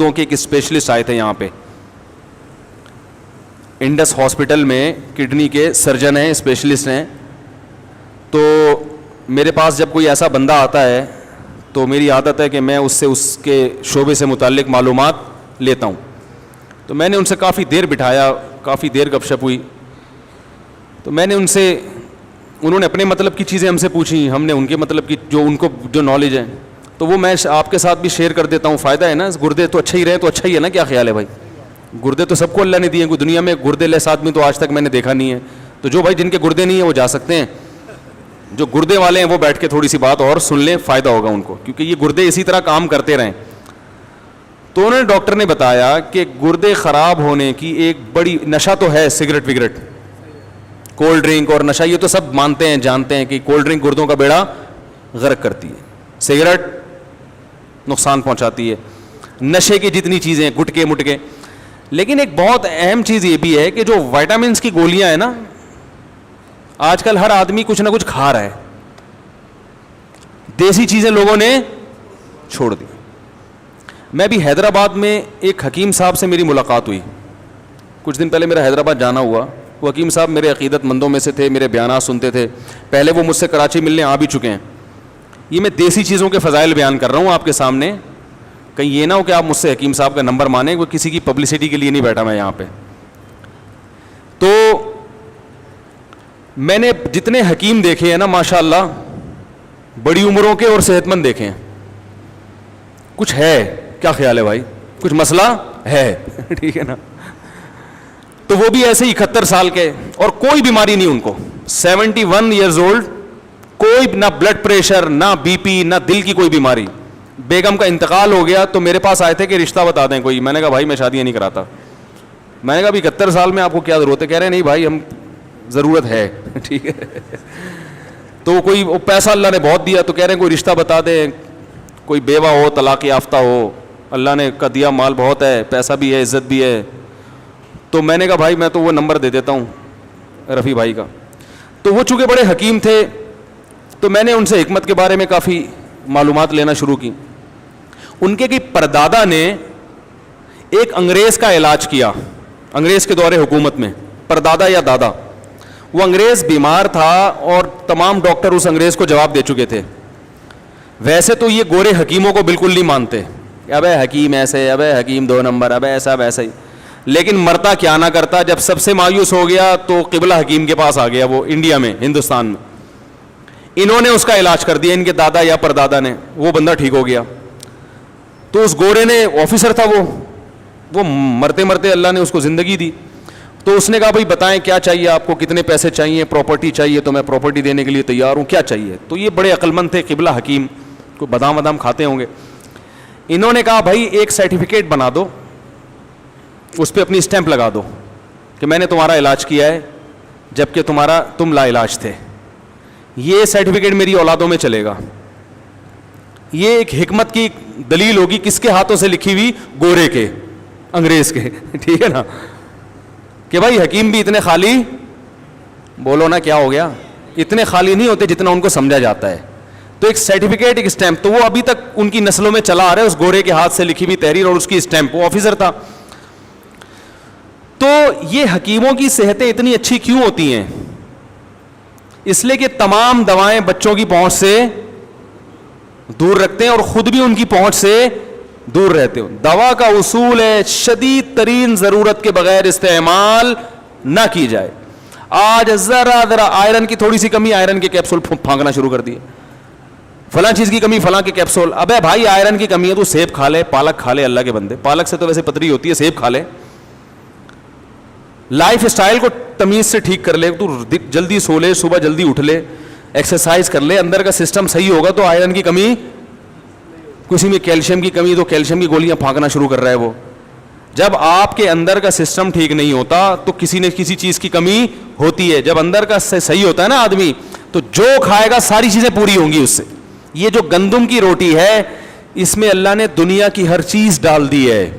گردوں کے ایک اسپیشلسٹ آئے تھے یہاں پہ انڈس ہاسپٹل میں, کڈنی کے سرجن ہیں, اسپیشلسٹ ہیں. تو میرے پاس جب کوئی ایسا بندہ آتا ہے تو میری عادت ہے کہ میں اس سے اس کے شعبے سے متعلق معلومات لیتا ہوں. تو میں نے ان سے کافی دیر بٹھایا, کافی دیر گپ شپ ہوئی. تو میں نے ان سے, انہوں نے اپنے مطلب کی چیزیں ہم سے پوچھی, ہم نے ان کے مطلب کی جو ان کو جو نالج ہے تو وہ میں آپ کے ساتھ بھی شیئر کر دیتا ہوں. فائدہ ہے نا, گردے تو اچھا ہی رہے تو اچھا ہی ہے نا. کیا خیال ہے بھائی؟ گردے تو سب کو اللہ نے دیے ہیں, کوئی دنیا میں گردے لیس آدمی تو آج تک میں نے دیکھا نہیں ہے. تو جو بھائی جن کے گردے نہیں ہیں وہ جا سکتے ہیں, جو گردے والے ہیں وہ بیٹھ کے تھوڑی سی بات اور سن لیں, فائدہ ہوگا ان کو, کیونکہ یہ گردے اسی طرح کام کرتے رہیں. تو انہوں نے, ڈاکٹر نے بتایا کہ گردے خراب ہونے کی ایک بڑی, نشہ تو ہے سگریٹ وگریٹ, کولڈ ڈرنک اور نشہ, یہ تو سب مانتے ہیں جانتے ہیں کہ کولڈ ڈرنک گردوں کا بیڑا غرق کرتی ہے, سگریٹ نقصان پہنچاتی ہے, نشے کی جتنی چیزیں ہیں, گٹکے مٹکے. لیکن ایک بہت اہم چیز یہ بھی ہے کہ جو وائٹامنس کی گولیاں ہیں نا, آج کل ہر آدمی کچھ نہ کچھ کھا رہا ہے, دیسی چیزیں لوگوں نے چھوڑ دی. میں بھی حیدرآباد میں ایک حکیم صاحب سے میری ملاقات ہوئی کچھ دن پہلے, میرا حیدرآباد جانا ہوا. وہ حکیم صاحب میرے عقیدت مندوں میں سے تھے, میرے بیانات سنتے تھے. پہلے وہ مجھ سے کراچی ملنے آ بھی چکے ہیں. یہ میں دیسی چیزوں کے فضائل بیان کر رہا ہوں آپ کے سامنے, کہیں یہ نہ ہو کہ آپ مجھ سے حکیم صاحب کا نمبر مانیں, وہ کسی کی پبلسٹی کے لیے نہیں بیٹھا میں یہاں پہ. تو میں نے جتنے حکیم دیکھے ہیں نا ماشاءاللہ, بڑی عمروں کے اور صحت مند دیکھے ہیں. کچھ ہے, کیا خیال ہے بھائی؟ کچھ مسئلہ ہے ٹھیک ہے نا. تو وہ بھی ایسے ہی 71 سال کے, اور کوئی بیماری نہیں ان کو, 71 ایئرز اولڈ, کوئی نہ بلڈ پریشر, نہ بی پی, نہ دل کی کوئی بیماری. بیگم کا انتقال ہو گیا تو میرے پاس آئے تھے کہ رشتہ بتا دیں کوئی. میں نے کہا بھائی میں شادیاں نہیں کراتا. میں نے کہا ابھی 71 سال میں آپ کو کیا ضرورت ہے؟ کہہ رہے ہیں نہیں بھائی ہم ضرورت ہے ٹھیک ہے. تو کوئی پیسہ اللہ نے بہت دیا تو کہہ رہے ہیں کوئی رشتہ بتا دیں, کوئی بیوہ ہو, طلاق یافتہ ہو, اللہ نے کا دیا مال بہت ہے, پیسہ بھی ہے, عزت بھی ہے. تو میں نے کہا بھائی میں تو وہ نمبر دے دیتا ہوں رفیع بھائی کا. تو وہ چونکہ بڑے حکیم تھے تو میں نے ان سے حکمت کے بارے میں کافی معلومات لینا شروع کی. ان کے پردادا نے ایک انگریز کا علاج کیا, انگریز کے دور حکومت میں, پردادا یا دادا. وہ انگریز بیمار تھا اور تمام ڈاکٹر اس انگریز کو جواب دے چکے تھے. ویسے تو یہ گورے حکیموں کو بالکل نہیں مانتے, ابے حکیم ایسے, ابے حکیم 2 نمبر, ابے ایسا ویسا ہی. لیکن مرتا کیا نہ کرتا, جب سب سے مایوس ہو گیا تو قبلہ حکیم کے پاس آ گیا, وہ انڈیا میں, ہندوستان میں. انہوں نے اس کا علاج کر دیا, ان کے دادا یا پردادا نے. وہ بندہ ٹھیک ہو گیا. تو اس گورے نے, آفیسر تھا وہ مرتے مرتے اللہ نے اس کو زندگی دی. تو اس نے کہا بھائی بتائیں کیا چاہیے آپ کو, کتنے پیسے چاہیے, پراپرٹی چاہیے تو میں پراپرٹی دینے کے لیے تیار ہوں, کیا چاہیے. تو یہ بڑے عقل مند تھے قبلہ حکیم, کو بادام وادام کھاتے ہوں گے. انہوں نے کہا بھائی ایک سرٹیفکیٹ بنا دو, اس پہ اپنی اسٹیمپ لگا دو کہ میں نے تمہارا علاج کیا ہے جبکہ تم لا علاج تھے. یہ سرٹیفکیٹ میری اولادوں میں چلے گا. یہ ایک حکمت کی دلیل ہوگی. کس کے ہاتھوں سے لکھی ہوئی؟ گورے کے, انگریز کے, ٹھیک ہے نا. کہ بھائی حکیم بھی اتنے خالی, بولو نا کیا ہو گیا, اتنے خالی نہیں ہوتے جتنا ان کو سمجھا جاتا ہے. تو ایک سرٹیفکیٹ, ایک اسٹیمپ, تو وہ ابھی تک ان کی نسلوں میں چلا آ رہا ہے, اس گورے کے ہاتھ سے لکھی ہوئی تحریر اور اس کی اسٹیمپ. وہ آفیسر تھا. تو یہ حکیموں کی صحتیں اتنی اچھی کیوں ہوتی ہیں؟ اس لیے کہ تمام دوائیں بچوں کی پہنچ سے دور رکھتے ہیں اور خود بھی ان کی پہنچ سے دور رہتے ہو. دوا کا اصول ہے شدید ترین ضرورت کے بغیر استعمال نہ کی جائے. آج ذرا آئرن کی تھوڑی سی کمی, آئرن کے کیپسول پھانکنا شروع کر دیے. فلاں چیز کی کمی, فلاں کے کیپسول. ابے بھائی آئرن کی کمی ہے تو سیب کھا لے, پالک کھا لے, اللہ کے بندے. پالک سے تو ویسے پتری ہوتی ہے, سیب کھا لے. لائف اسٹائل کو تمیز سے ٹھیک کر لے, تو جلدی سو لے, صبح جلدی اٹھ لے, ایکسرسائز کر لے, اندر کا سسٹم صحیح ہوگا تو آئرن کی کمی, کسی میں کیلشیم کی کمی تو کیلشیم کی گولیاں پھانکنا شروع کر رہا ہے وہ. جب آپ کے اندر کا سسٹم ٹھیک نہیں ہوتا تو کسی نہ کسی چیز کی کمی ہوتی ہے. جب اندر کا صحیح ہوتا ہے نا آدمی, تو جو کھائے گا ساری چیزیں پوری ہوں گی اس سے. یہ جو گندم کی روٹی ہے, اس میں اللہ نے دنیا کی ہر چیز ڈال دی ہے.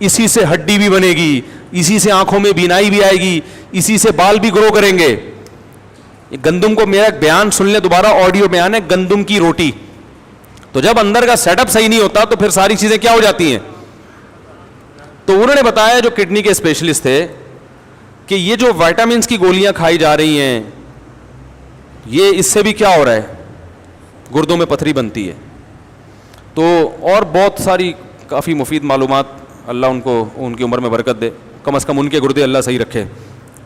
اسی سے ہڈی بھی بنے گی, اسی سے آنکھوں میں بینائی بھی آئے گی, اسی سے بال بھی گرو کریں گے. گندم کو, میرا بیان سن لیں دوبارہ, آڈیو بیان ہے, گندم کی روٹی. تو جب اندر کا سیٹ اپ صحیح نہیں ہوتا تو پھر ساری چیزیں کیا ہو جاتی ہیں, تو انہوں نے بتایا, جو کڈنی کے اسپیشلسٹ تھے, کہ یہ جو وائٹامنس کی گولیاں کھائی جا رہی ہیں, یہ اس سے بھی کیا ہو رہا ہے, گردوں میں پتھری بنتی ہے. تو اور بہت ساری کافی مفید معلومات, اللہ ان کو ان کی عمر میں برکت دے, کم از کم ان کے گردے اللہ صحیح رکھے,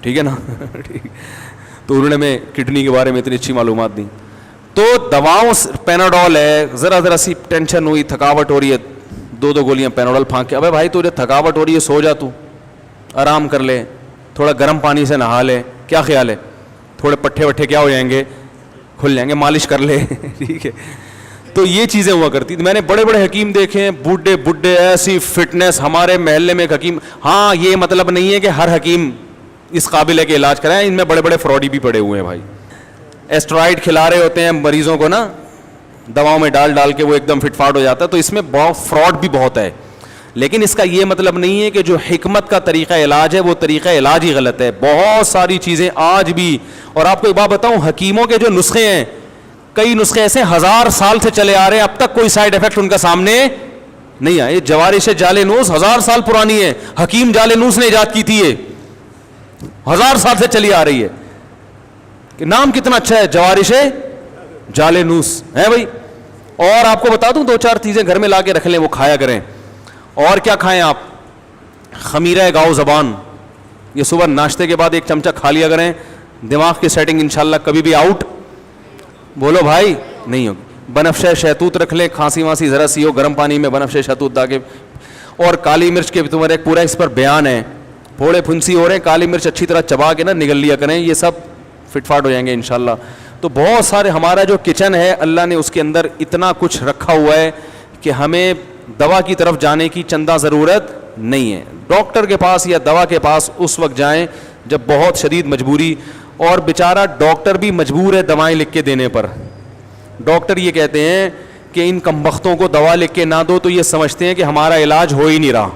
ٹھیک ہے نا. تو انہوں نے ہمیں کڈنی کے بارے میں اتنی اچھی معلومات دی. تو دواؤں, پیناڈول ہے, ذرا سی ٹینشن ہوئی, تھکاوٹ ہو رہی ہے, 2 گولیاں پیناڈول پھانک کے, ابے بھائی تجھے تھکاوٹ ہو رہی ہے, سو جا, تو آرام کر لے, تھوڑا گرم پانی سے نہا لے, کیا خیال ہے, تھوڑے پٹھے وٹھے کیا ہو جائیں گے, کھل جائیں گے, مالش کر لے. ٹھیک ہے. تو یہ چیزیں ہوا کرتی تھی. میں نے بڑے بڑے حکیم دیکھے ہیں, بوڑھے ایسی فٹنس. ہمارے محلے میں ایک حکیم, ہاں یہ مطلب نہیں ہے کہ ہر حکیم اس قابل ہے کہ علاج کرائیں, ان میں بڑے بڑے فراڈی بھی پڑے ہوئے ہیں بھائی. ایسٹرائڈ کھلا رہے ہوتے ہیں مریضوں کو نا, دواؤں میں ڈال کے وہ ایک دم فٹ فاٹ ہو جاتا ہے. تو اس میں بہت فراڈ بھی بہت ہے, لیکن اس کا یہ مطلب نہیں ہے کہ جو حکمت کا طریقہ علاج ہے وہ طریقہ علاج ہی غلط ہے. بہت ساری چیزیں آج بھی, اور آپ کو ایک بات بتاؤں, حکیموں کے جو نسخے ہیں, کئی نسخے ایسے 1000 سال سے چلے آ رہے ہیں, اب تک کوئی سائیڈ افیکٹ ان کا سامنے نہیں آیا. یہ جوارش جالینوس 1000 سال پرانی ہے, حکیم جالینوس نے ایجاد کی تھی, یہ 1000 سال سے چلی آ رہی ہے. کہ نام کتنا اچھا ہے, جوارش جالینوس ہے بھائی. اور آپ کو بتا دوں 2-4 چیزیں گھر میں لا کے رکھ لیں, وہ کھایا کریں. اور کیا کھائیں آپ, خمیرہ گاؤ زبان, یہ صبح ناشتے کے بعد 1 چمچہ کھا لیا کریں, دماغ کی سیٹنگ انشاءاللہ کبھی بھی آؤٹ بولو بھائی نہیں ہوگی. بنفشہ شہتوت رکھ لیں, کھانسی وانسی ذرا سی ہو, گرم پانی میں بنفشہ شہتوت ڈال کے. اور کالی مرچ کے تمہارے ایک پورا اس پر بیان ہے, پھوڑے پھنسی ہو رہے ہیں, کالی مرچ اچھی طرح چبا کے نا نگل لیا کریں, یہ سب فٹ فاٹ ہو جائیں گے انشاءاللہ. تو بہت سارے, ہمارا جو کچن ہے اللہ نے اس کے اندر اتنا کچھ رکھا ہوا ہے کہ ہمیں دوا کی طرف جانے کی چندہ ضرورت نہیں ہے. ڈاکٹر کے پاس یا دوا کے پاس اس وقت جائیں جب بہت شدید مجبوری, اور بیچارہ ڈاکٹر بھی مجبور ہے دوائیں لکھ کے دینے پر. ڈاکٹر یہ کہتے ہیں کہ ان کمبختوں کو دوا لکھ کے نہ دو تو یہ سمجھتے ہیں کہ ہمارا علاج ہو ہی نہیں رہا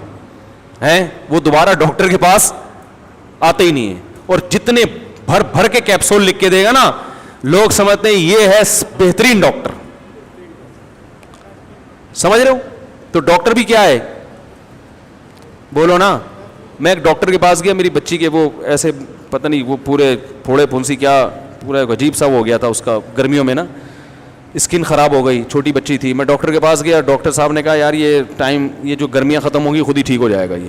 ہے, وہ دوبارہ ڈاکٹر کے پاس آتے ہی نہیں ہیں. اور جتنے بھر بھر کے کیپسول لکھ کے دے گا نا, لوگ سمجھتے ہیں یہ ہے بہترین ڈاکٹر. سمجھ رہے ہو؟ تو ڈاکٹر بھی کیا ہے, بولو نا. میں ایک ڈاکٹر کے پاس گیا, میری بچی کے وہ ایسے پتہ نہیں وہ پورے پھوڑے پھنسی کیا پورا عجیب سا ہو گیا تھا اس کا, گرمیوں میں نا اسکن خراب ہو گئی, چھوٹی بچی تھی. میں ڈاکٹر کے پاس گیا, ڈاکٹر صاحب نے کہا یار یہ جو گرمیاں ختم ہوں گی خود ہی ٹھیک ہو جائے گا. یہ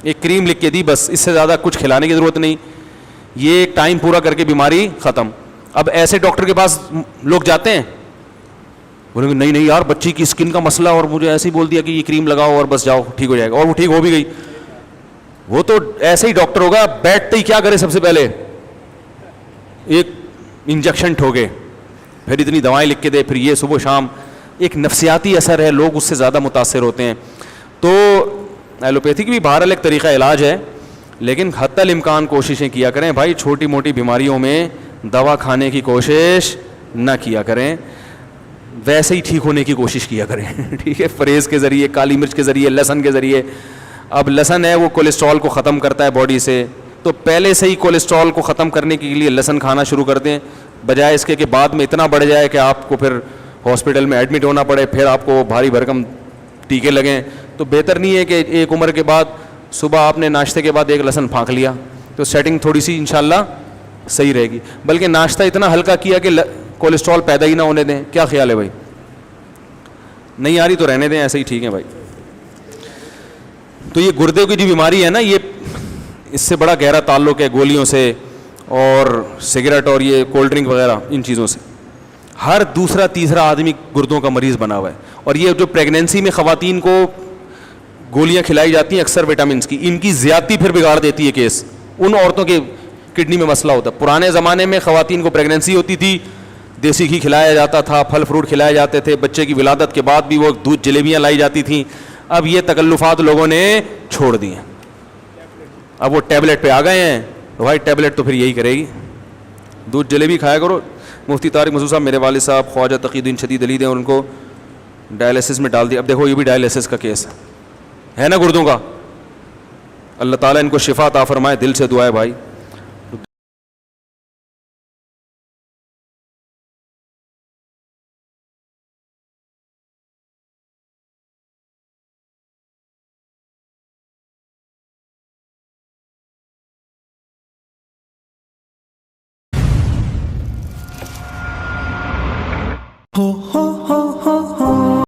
ایک کریم لکھ کے دی بس, اس سے زیادہ کچھ کھلانے کی ضرورت نہیں, یہ ٹائم پورا کر کے بیماری ختم. اب ایسے ڈاکٹر کے پاس لوگ جاتے ہیں, بولیں گے نہیں یار بچی کی اسکن کا مسئلہ, اور مجھے ایسے ہی بول دیا کہ یہ کریم لگاؤ اور بس جاؤ ٹھیک ہو جائے گا, اور وہ ٹھیک ہو بھی گئی. وہ تو ایسے ہی ڈاکٹر ہوگا, بیٹھتے ہی کیا کرے, سب سے پہلے ایک انجیکشن ٹھوکے, پھر اتنی دوائیں لکھ کے دے, پھر یہ صبح شام. ایک نفسیاتی اثر ہے, لوگ اس سے زیادہ متاثر ہوتے ہیں. تو ایلوپیتھی کی بھی بہرحال ایک طریقہ علاج ہے, لیکن حتی الامکان کوششیں کیا کریں بھائی, چھوٹی موٹی بیماریوں میں دوا کھانے کی کوشش نہ کیا کریں, ویسے ہی ٹھیک ہونے کی کوشش کیا کریں. ٹھیک ہے, پرہیز کے ذریعے, کالی مرچ کے ذریعے, لہسن کے ذریعے. اب لہسن ہے وہ کولیسٹرول کو ختم کرتا ہے باڈی سے, تو پہلے سے ہی کولیسٹرول کو ختم کرنے کے لیے لہسن کھانا شروع کر دیں, بجائے اس کے کہ بعد میں اتنا بڑھ جائے کہ آپ کو پھر ہاسپٹل میں ایڈمٹ ہونا پڑے, پھر آپ کو بھاری بھرکم ٹیکے لگیں. تو بہتر نہیں ہے کہ ایک عمر کے بعد صبح آپ نے ناشتے کے بعد 1 لہسن پھانک لیا, تو سیٹنگ تھوڑی سی انشاءاللہ صحیح رہے گی. بلکہ ناشتہ اتنا ہلکا کیا کہ کولیسٹرول پیدا ہی نہ ہونے دیں. کیا خیال ہے بھائی؟ نہیں آ رہی تو رہنے دیں, ایسے ہی ٹھیک ہے بھائی. تو یہ گردے کی جو بیماری ہے نا, یہ اس سے بڑا گہرا تعلق ہے گولیوں سے اور سگریٹ اور یہ کولڈ ڈرنک وغیرہ, ان چیزوں سے. ہر دوسرا تیسرا آدمی گردوں کا مریض بنا ہوا ہے. اور یہ جو پریگنینسی میں خواتین کو گولیاں کھلائی جاتی ہیں اکثر وٹامنس کی, ان کی زیادتی پھر بگاڑ دیتی ہے کیس. ان عورتوں کے کڈنی میں مسئلہ ہوتا ہے. پرانے زمانے میں خواتین کو پریگنینسی ہوتی تھی, دیسی گھی کھلایا جاتا تھا, پھل فروٹ کھلائے جاتے تھے, بچے کی ولادت کے بعد بھی وہ دودھ جلیبیاں لائی جاتی تھیں. اب یہ تکلفات لوگوں نے چھوڑ دی ہیں, اب وہ ٹیبلٹ پہ آ گئے ہیں. بھائی ٹیبلٹ تو پھر یہی کرے گی, دودھ جلیبی کھایا کرو. مفتی طارق مسعود صاحب, میرے والد صاحب خواجہ تقی الدین شدید علید ہیں, اور ان کو ڈائلیسس میں ڈال دیا. اب دیکھو یہ بھی ڈائلیسس کا کیس ہے نا گردوں کا. اللہ تعالیٰ ان کو شفا عطا فرمائے, دل سے دعا ہے بھائی. ہو ہو ہو ہو